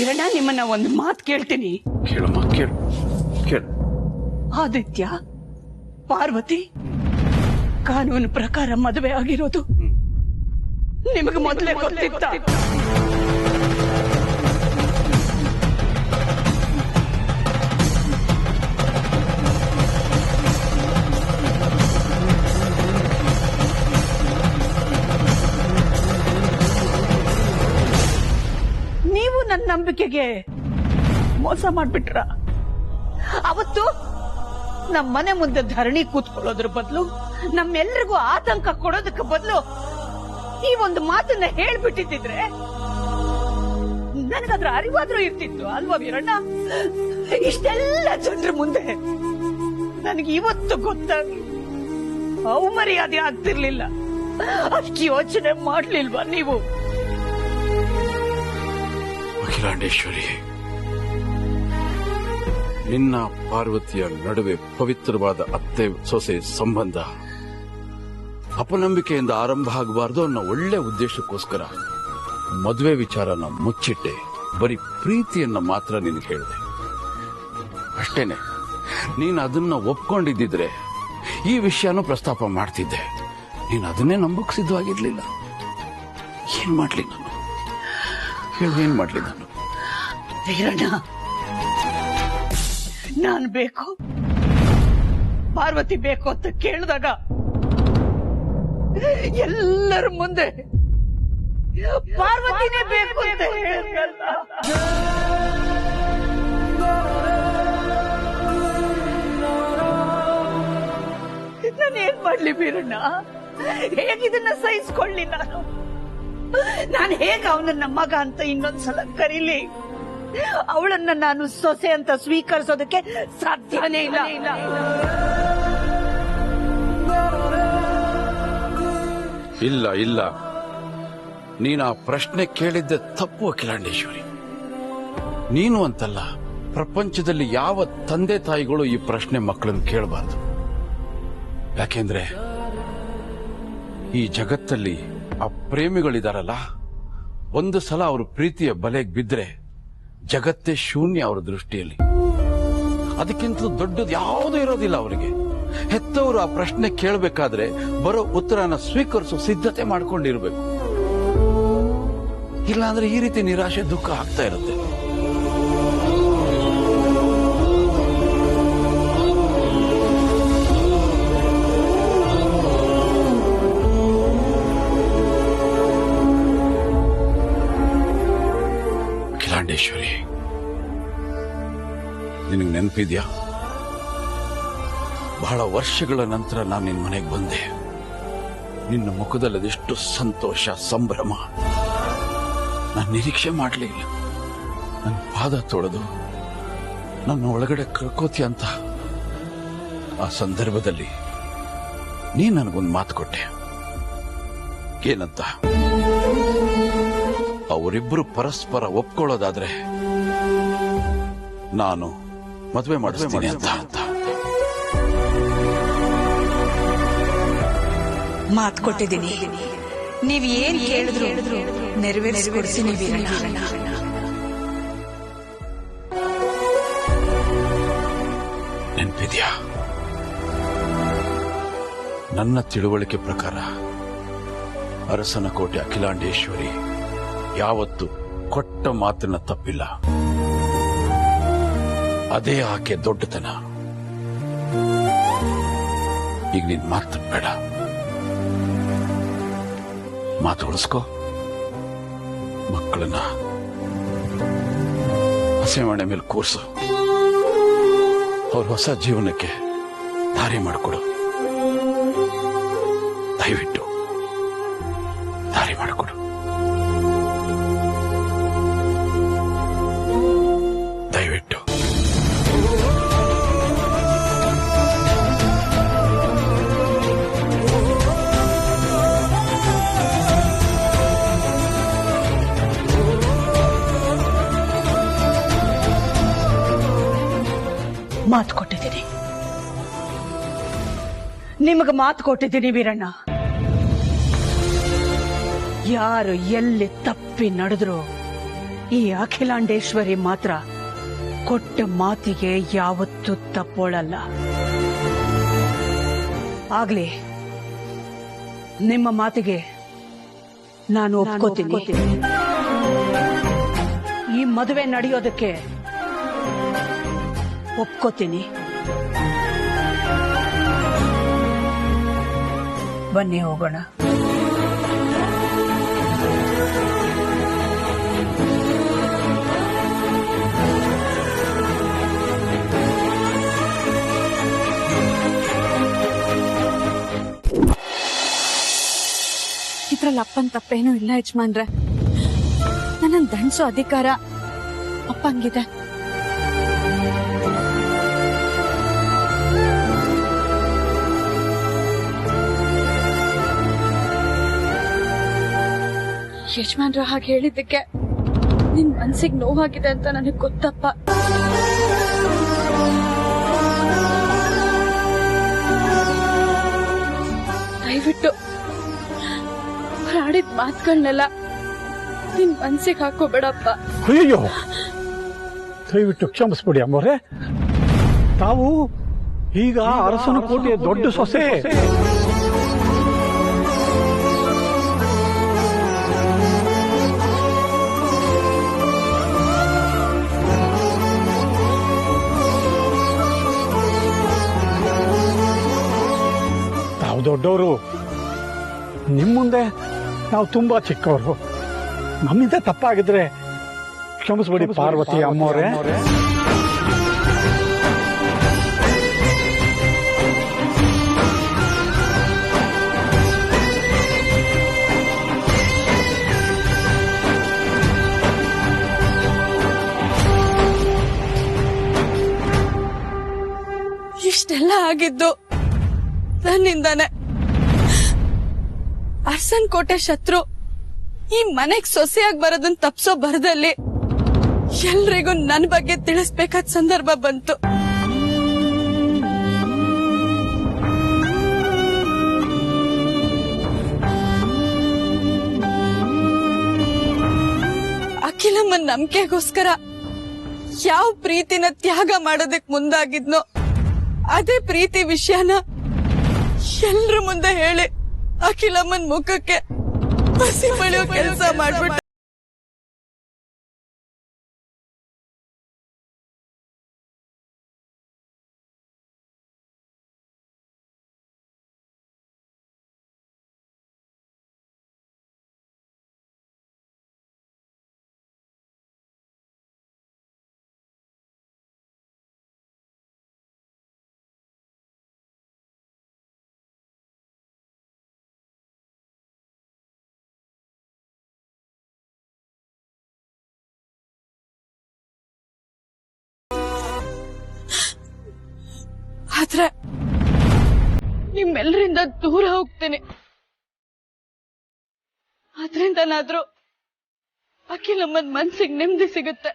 ವೀರಣ್ಣ, ನಿಮ್ಮನ್ನ ಒಂದು ಮಾತು ಕೇಳ್ತೀನಿ. ಕೇಳಮ್ಮ, ಕೇಳು ಕೇಳು. ಆದಿತ್ಯ ಪಾರ್ವತಿ ಕಾನೂನು ಪ್ರಕಾರ ಮದುವೆ ಆಗಿರೋದು ನಿಮಗೆ ಮೊದಲೇ ಗೊತ್ತಿತ್ತ? ನೀವು ನನ್ನ ನಂಬಿಕೆಗೆ ಮೋಸ ಮಾಡ್ಬಿಟ್ರ. ಅವತ್ತು ನಮ್ಮ ಮನೆ ಮುಂದೆ ಧರಣಿ ಕೂತ್ಕೊಳ್ಳೋದ್ರ ಬದಲು ನಮ್ಮೆಲ್ಲರಿಗೂ ಆತಂಕ ಕೊಡೋದಕ್ಕೆ ಬದಲು ಈ ಒಂದು ಮಾತನ್ನ ಹೇಳ್ಬಿಟ್ಟಿದ್ರೆ ನನಗದ್ರ ಅರಿವಾದ್ರೂ ಇರ್ತಿತ್ತು ಅಲ್ವಾ ವೀರಣ್ಣ? ಇಷ್ಟೆಲ್ಲ ಜನರ ಮುಂದೆ ನನಗೆ ಇವತ್ತು ಗೊತ್ತಾಗಿ ಅವಮರ್ಯಾದೆ ಆಗ್ತಿರ್ಲಿಲ್ಲ. ಅದಕ್ಕೆ ಯೋಚನೆ ಮಾಡ್ಲಿಲ್ವಾ ನೀವು? ಅಖಿಲಾಂಡೇಶ್ವರಿ, ನಿನ್ನ ಪಾರ್ವತಿಯ ನಡುವೆ ಪವಿತ್ರವಾದ ಅತ್ತೆ ಸೊಸೆ ಸಂಬಂಧ ಅಪನಂಬಿಕೆಯಿಂದ ಆರಂಭ ಆಗಬಾರ್ದು ಅನ್ನೋ ಒಳ್ಳೆ ಉದ್ದೇಶಕ್ಕೋಸ್ಕರ ಮದುವೆ ವಿಚಾರನ ಮುಚ್ಚಿಟ್ಟೆ. ಬರೀ ಪ್ರೀತಿಯನ್ನ ಮಾತ್ರ ನಿನಗೆ ಹೇಳಿದೆ ಅಷ್ಟೇನೆ. ನೀನು ಅದನ್ನ ಒಪ್ಕೊಂಡಿದ್ದಿದ್ರೆ ಈ ವಿಷಯನೂ ಪ್ರಸ್ತಾಪ ಮಾಡ್ತಿದ್ದೆ. ನೀನು ಅದನ್ನೇ ನಂಬಕ್ ಸಿದ್ಧವಾಗಿರ್ಲಿಲ್ಲ. ಏನ್ ಮಾಡ್ಲಿ ನಾನು ಹೇಳು, ಏನ್ ಮಾಡ್ಲಿ ನಾನು? ವೀರಣ್ಣ, ನಾನು ಬೇಕು ಪಾರ್ವತಿ ಬೇಕು ಅಂತ ಕೇಳಿದಾಗ ಎಲ್ಲರ ಮುಂದೆ ಪಾರ್ವತಿನೇ ಬೇಕು ಅಂತ ಹೇಳಿದ್ರಲ್ಲ. ನಾನು ಏನ್ ಮಾಡ್ಲಿ ವೀರಣ್ಣ? ಹೇಗಿದನ್ನ ಸಹಿಸ್ಕೊಳ್ಳಿ ನಾನು ಹೇಗ ಅವನನ್ನ ಮಗ ಅಂತ ಇನ್ನೊಂದ್ಸಲ ಕರೀಲಿ? ಅವಳನ್ನ ನಾನು ಸೊಸೆ ಅಂತ ಸ್ವೀಕರಿಸೋದಕ್ಕೆ ಸಾಧ್ಯನೇ ಇಲ್ಲ. ಇಲ್ಲ ಇಲ್ಲ, ನೀನು ಆ ಪ್ರಶ್ನೆ ಕೇಳಿದ್ದೆ ತಪ್ಪು ಅಖಿಲಾಂಡೇಶ್ವರಿ. ನೀನು ಅಂತಲ್ಲ, ಪ್ರಪಂಚದಲ್ಲಿ ಯಾವ ತಂದೆ ತಾಯಿಗಳು ಈ ಪ್ರಶ್ನೆ ಮಕ್ಕಳನ್ನು ಕೇಳಬಾರ್ದು. ಯಾಕೆಂದ್ರೆ ಈ ಜಗತ್ತಲ್ಲಿ ಆ ಪ್ರೇಮಿಗಳಿದಾರಲ್ಲ, ಒಂದು ಸಲ ಅವ್ರ ಪ್ರೀತಿಯ ಬಲೆಗೆ ಬಿದ್ರೆ ಜಗತ್ತೇ ಶೂನ್ಯ ಅವರ ದೃಷ್ಟಿಯಲ್ಲಿ. ಅದಕ್ಕಿಂತ ದೊಡ್ಡದು ಯಾವುದೂ ಇರೋದಿಲ್ಲ ಅವರಿಗೆ. ಹೆತ್ತವರು ಆ ಪ್ರಶ್ನೆ ಕೇಳಬೇಕಾದ್ರೆ ಬರೋ ಉತ್ತರನ ಸ್ವೀಕರಿಸೋ ಸಿದ್ಧತೆ ಮಾಡ್ಕೊಂಡಿರ್ಬೇಕು. ಇಲ್ಲಾಂದ್ರೆ ಈ ರೀತಿ ನಿರಾಶೆ ದುಃಖ ಆಗ್ತಾ ಇರುತ್ತೆ. ಅಖಿಲಾಂಡೇಶ್ವರಿ, ನಿನಗೆ ನೆನಪಿದ್ಯಾ? ಬಹಳ ವರ್ಷಗಳ ನಂತರ ನಾನು ನಿನ್ನ ಮನೆಗೆ ಬಂದೆ. ನಿನ್ನ ಮುಖದಲ್ಲಿ ಅದೆಷ್ಟು ಸಂತೋಷ, ಸಂಭ್ರಮ ನಾನು ನಿರೀಕ್ಷೆ ಮಾಡಲಿಲ್ಲ. ನನ್ನ ಪಾದ ತೊಳೆದು ನನ್ನ ಒಳಗಡೆ ಕರ್ಕೋತಿ ಅಂತ ಆ ಸಂದರ್ಭದಲ್ಲಿ ನೀ ನನಗೊಂದು ಮಾತು ಕೊಟ್ಟೆ. ಏನಂತ? ಅವರಿಬ್ಬರು ಪರಸ್ಪರ ಒಪ್ಕೊಳ್ಳೋದಾದ್ರೆ ನಾನು ಮದುವೆ ಮಾಡಿಸ್ತೀನಿ ಅಂತ. ಮಾತು ಕೊಟ್ಟಿದ್ದೀನಿ. ನೀವ್ ಏನ್ ಕೇಳಿದ್ರು ನೆರವೇರಿಸಿಕೊಡ್ತೀನಿ ವೀರಣ್ಣ. ನೆನಪಿದ್ಯಾ? ನನ್ನ ತಿಳುವಳಿಕೆ ಪ್ರಕಾರ ಅರಸನಕೋಟೆ ಅಖಿಲಾಂಡೇಶ್ವರಿ ಯಾವತ್ತು ಕೊಟ್ಟ ಮಾತನ್ನ ತಪ್ಪಿಲ್ಲ. ಅದೇ ಆಕೆ ದೊಡ್ಡತನ. ಈಗ ನೀನ್ ಮಾತು ಬೇಡ, ಮಾತು ಉಳಿಸ್ಕೋ. ಮಕ್ಕಳನ್ನ ಹಸೆಮಣೆ ಮೇಲೆ ಕೂರ್ಸು. ಅವ್ರ ಹೊಸ ಜೀವನಕ್ಕೆ ದಾರಿ ಮಾಡಿಕೊಡು. ದಯವಿಟ್ಟು ದಾರಿ ಮಾಡಿಕೊಡು. ದಯವಿಟ್ಟು. ಮಾತು ಕೊಟ್ಟಿದ್ದೀನಿ, ನಿಮಗೆ ಮಾತು ಕೊಟ್ಟಿದ್ದೀನಿ ವೀರಣ್ಣ. ಯಾರು ಎಲ್ಲಿ ತಪ್ಪಿ ನಡೆದ್ರು ಈ ಅಖಿಲಾಂಡೇಶ್ವರಿ ಮಾತ್ರ ಕೊಟ್ಟ ಮಾತಿಗೆ ಯಾವತ್ತೂ ತಪ್ಪೋಳಲ್ಲ. ಆಗ್ಲಿ, ನಿಮ್ಮ ಮಾತಿಗೆ ನಾನು ಒಪ್ಕೋತೀನಿ. ಈ ಮದುವೆ ನಡೆಯೋದಕ್ಕೆ ಒಪ್ಕೋತೀನಿ. ಬನ್ನಿ ಹೋಗೋಣ. ಇದ್ರಲ್ಲಿ ಅಪ್ಪನ್ ತಪ್ಪೇನೂ ಇಲ್ಲ ಯಜಮಾನ್ರೆ. ನನ್ನ ದಂಡ್ಸೋ ಅಧಿಕಾರ ಅಪ್ಪಂಗಿದೆ. ಯಜಮಾನ್ರ ಹಾಗೆ ಹೇಳಿದ್ದಕ್ಕೆ ನಿನ್ ಮನ್ಸಿಗೆ ನೋವಾಗಿದೆ ಅಂತ ನನಗೆ ಗೊತ್ತಪ್ಪ. ದಯವಿಟ್ಟು ಆಡಿದ ಮಾತುಗಳನ್ನೆಲ್ಲ ನಿನ್ ಮನ್ಸಿಗೆ ಹಾಕೋಬೇಡಪ್ಪ. ಅಯ್ಯೋ, ದಯವಿಟ್ಟು ಕ್ಷಮಿಸ್ಬಿಡಿ ಅಮ್ಮವ್ರೆ. ತಾವು ಈಗ ಅರಸನ ಕೋಟೆಯ ದೊಡ್ಡ ಸೊಸೆ. ತಾವು ದೊಡ್ಡವರು, ನಿಮ್ ಮುಂದೆ ನಾವು ತುಂಬಾ ಚಿಕ್ಕವರು. ನಮ್ಮಿಂದ ತಪ್ಪಾಗಿದ್ರೆ ಕ್ಷಮಿಸ್ಬಿಡಿ ಪಾರ್ವತಿ ಅಮ್ಮವ್ರೆ. ಇಷ್ಟೆಲ್ಲ ಆಗಿದ್ದು ನನ್ನಿಂದಾನೆ. ಅರ್ಸನ್ ಕೋಟೆ ಶತ್ರು ಈ ಮನೆಗ್ ಸೊಸೆಯಾಗಿ ಬರೋದನ್ನ ತಪ್ಸೋ ಬರದಲ್ಲಿ ಎಲ್ರಿಗೂ ನನ್ ಬಗ್ಗೆ ತಿಳಿಸ್ಬೇಕಾದ ಸಂದರ್ಭ ಬಂತು. ಅಖಿಲಮ್ಮನ್ ನಂಬಿಕೆಗೋಸ್ಕರ ಯಾವ ಪ್ರೀತಿನ ತ್ಯಾಗ ಮಾಡೋದಕ್ ಮುಂದಾಗಿದ್ನೋ ಅದೇ ಪ್ರೀತಿ ವಿಷಯನ ಎಲ್ರ ಮುಂದೆ ಹೇಳಿ ಅಖಿಲಮ್ಮನ್ ಮುಖಕ್ಕೆ ಹಸಿ ಬಳಿಯೋ ಕೆಲಸ ಮಾಡ್ಬಿಟ್ಟ. ಆದ್ರೆ ನಿಮ್ಮೆಲ್ಲರಿಂದ ದೂರ ಹೋಗ್ತೀನಿ. ಆದ್ರಿಂದನಾದ್ರೂ ಅಖಿಲಮ್ಮನ್ ಮನ್ಸಿಗೆ ನೆಮ್ಮದಿ ಸಿಗುತ್ತೆ.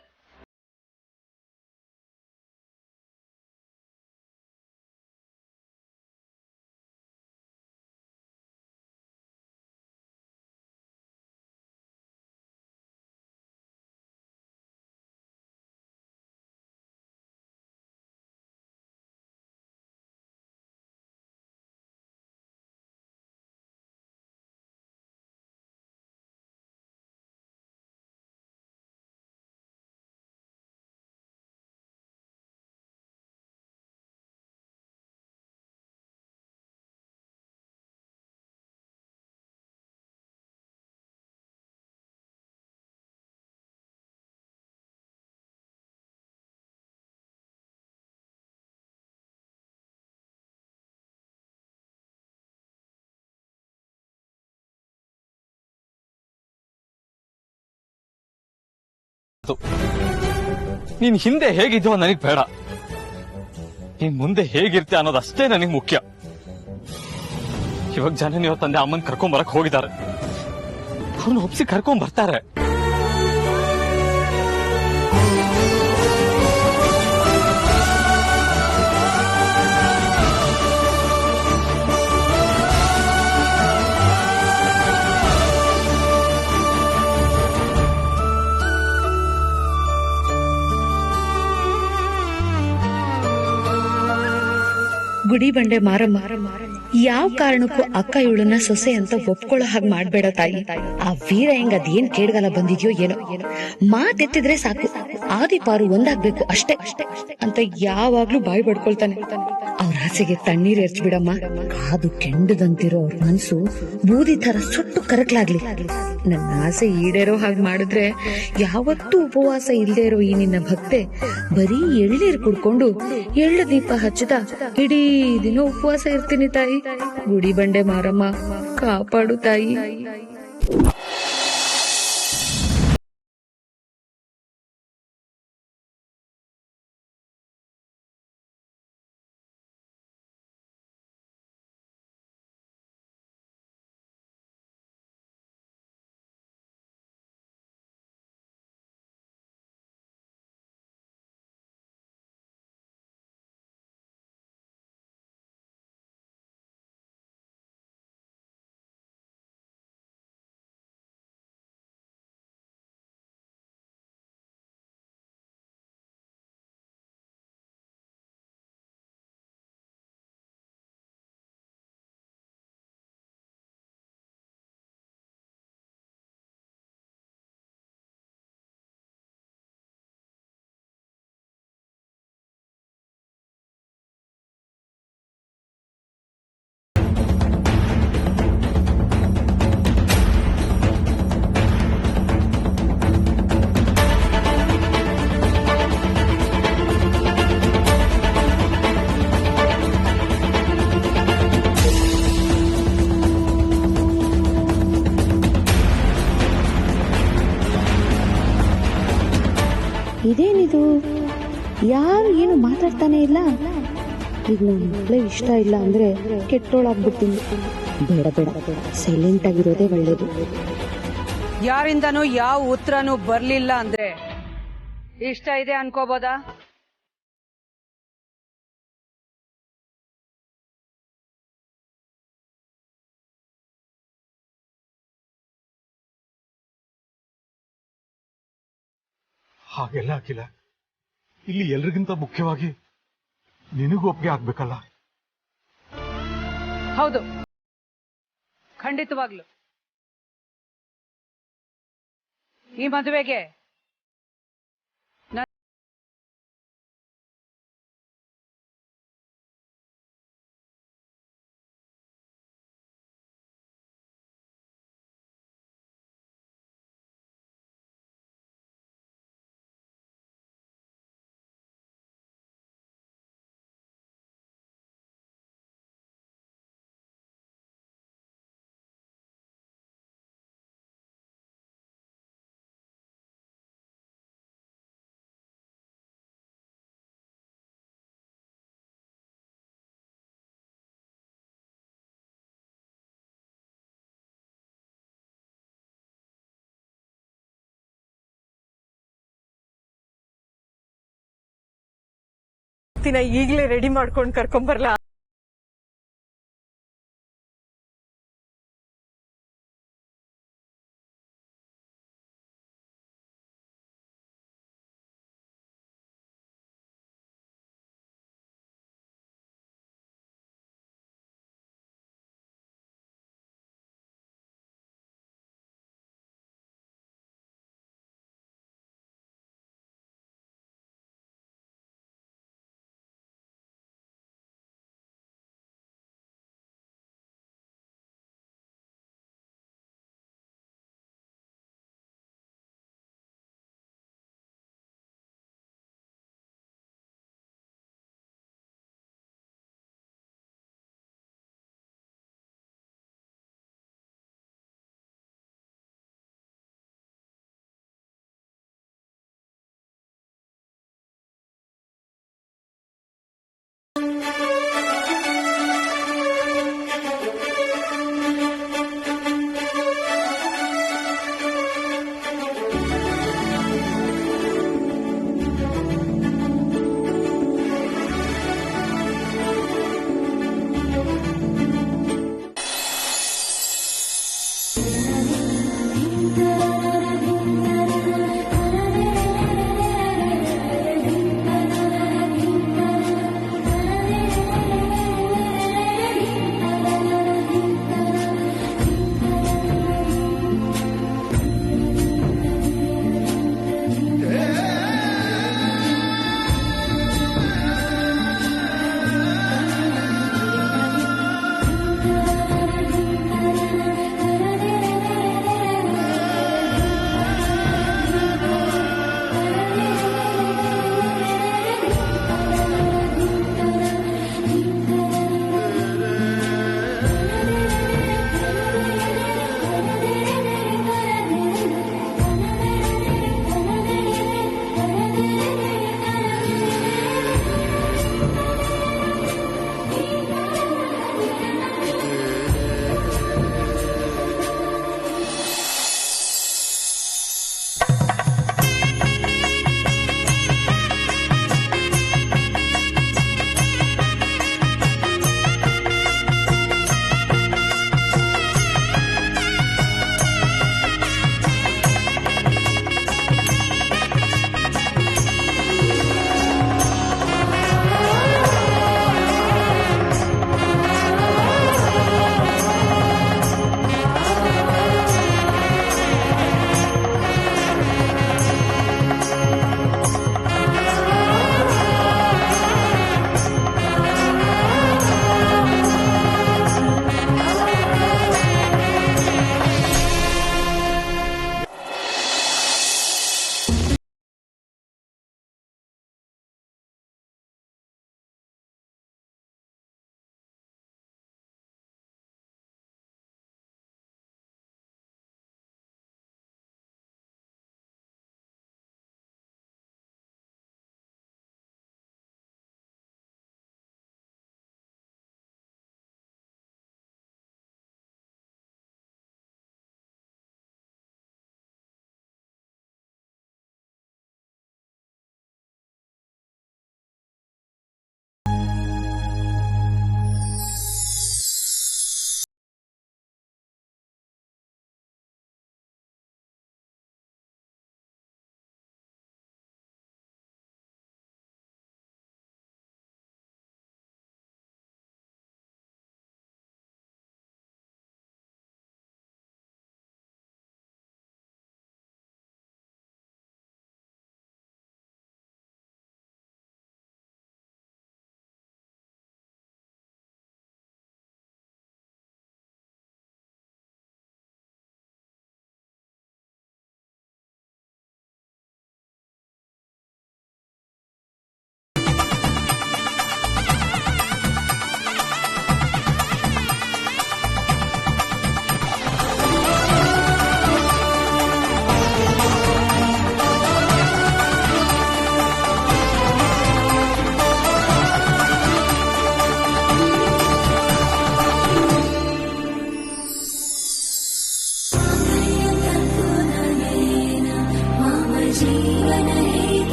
ನೀನ್ ಹಿಂದೆ ಹೇಗಿದ್ಯೋ ನನಗ್ ಬೇಡ, ನೀನ್ ಮುಂದೆ ಹೇಗಿರ್ತೀಯ ಅನ್ನೋದಷ್ಟೇ ನನಗ್ ಮುಖ್ಯ. ಇವಾಗ ಜನನಿ ಅವ್ರ ತಂದೆ ಅಮ್ಮನ್ ಕರ್ಕೊಂಡ್ ಬರಕ್ ಹೋಗಿದ್ದಾರೆ, ಅವ್ರನ್ನ ಒಪ್ಸಿ ಕರ್ಕೊಂಡ್ ಬರ್ತಾರೆ. ಗುಡಿ ಬಂಡೆ ಮಾರಮ್ಮ, ಯಾವ ಕಾರಣಕ್ಕೂ ಅಕ್ಕ ಇವಳನ್ನ ಸೊಸೆ ಅಂತ ಒಪ್ಕೊಳ್ಳೋ ಹಾಗೆ ಮಾಡ್ಬೇಡ ತಾಯಿ. ಆ ವೀರ ಹೆಂಗ್ ಅದೇನ್ ಕೇಡ್ಗಾಲ ಬಂದಿದ್ಯೋ ಏನೋ, ಮಾತೆತ್ತಿದ್ರೆ ಸಾಕು ಆದಿಪಾರು ಒಂದಾಗ್ಬೇಕು ಅಷ್ಟೇ ಅಂತ ಯಾವಾಗ್ಲೂ ಬಾಯಿ ಬಡ್ಕೊಳ್ತಾನೆ. ಅವ್ರ ಆಸೆಗೆ ತಣ್ಣೀರ್ ಎರ್ಚ್ಬಿಡಮ್ಮ. ಕಾದು ಕೆಂಡದಂತಿರೋ ಅವ್ರ ಮನ್ಸು ಬೂದಿ ತರ ಸುಟ್ಟು ಕರಕ್ಲಾಗ್ಲಿ. ನನ್ನ ಆಸೆ ಈಡೇರೋ ಹಾಗೆ ಮಾಡಿದ್ರೆ ಯಾವತ್ತೂ ಉಪವಾಸ ಇಲ್ದೇ ಇರೋ ಈ ನಿನ್ನ ಭಕ್ತೆ ಬರೀ ಎಳ್ನೀರ್ ಕುಡ್ಕೊಂಡು ಎಳ್ಳು ದೀಪ ಹಚ್ಚದ ಇಡೀ ದಿನ ಉಪವಾಸ ಇರ್ತೀನಿ ತಾಯಿ. ಗುಡಿ ಬಂಡೆ ಮಾರಮ್ಮ, ಕಾಪಾಡು ತಾಯಿ. ಇದೇನಿದು, ಯಾರು ಏನು ಮಾತಾಡ್ತಾನೆ ಇಲ್ಲ. ಈಗ ನನ್ನ ಮಕ್ಕಳೇ ಇಷ್ಟ ಇಲ್ಲ ಅಂದ್ರೆ ಕೆಟ್ಟೋಳಾಗ್ಬಿಡ್ತೀನಿ. ಬೇಡ ಬೇಡ, ಸೈಲೆಂಟ್ ಆಗಿರೋದೇ ಒಳ್ಳೇದು. ಯಾರಿಂದನೂ ಯಾವ ಉತ್ತರನೂ ಬರ್ಲಿಲ್ಲ ಅಂದ್ರೆ ಇಷ್ಟ ಇದೆ ಅನ್ಕೋಬೋದಾ? ಹಾಗೆಲ್ಲ ಅಖಿಲ, ಇಲ್ಲಿ ಎಲ್ರಿಗಿಂತ ಮುಖ್ಯವಾಗಿ ನಿನಗೂ ಒಪ್ಪಿಗೆ ಆಗ್ಬೇಕಲ್ಲ. ಹೌದು, ಖಂಡಿತವಾಗ್ಲು ಈ ಮದುವೆಗೆ ಈಗ್ಲೇ ರೆಡಿ ಮಾಡ್ಕೊಂಡು ಕರ್ಕೊಂಬರ್ಲಾ?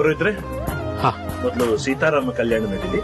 ಪುರೋಹಿತ್ರೆ, ಮೊದಲು ಸೀತಾರಾಮ ಕಲ್ಯಾಣ ನಡೀಲಿ.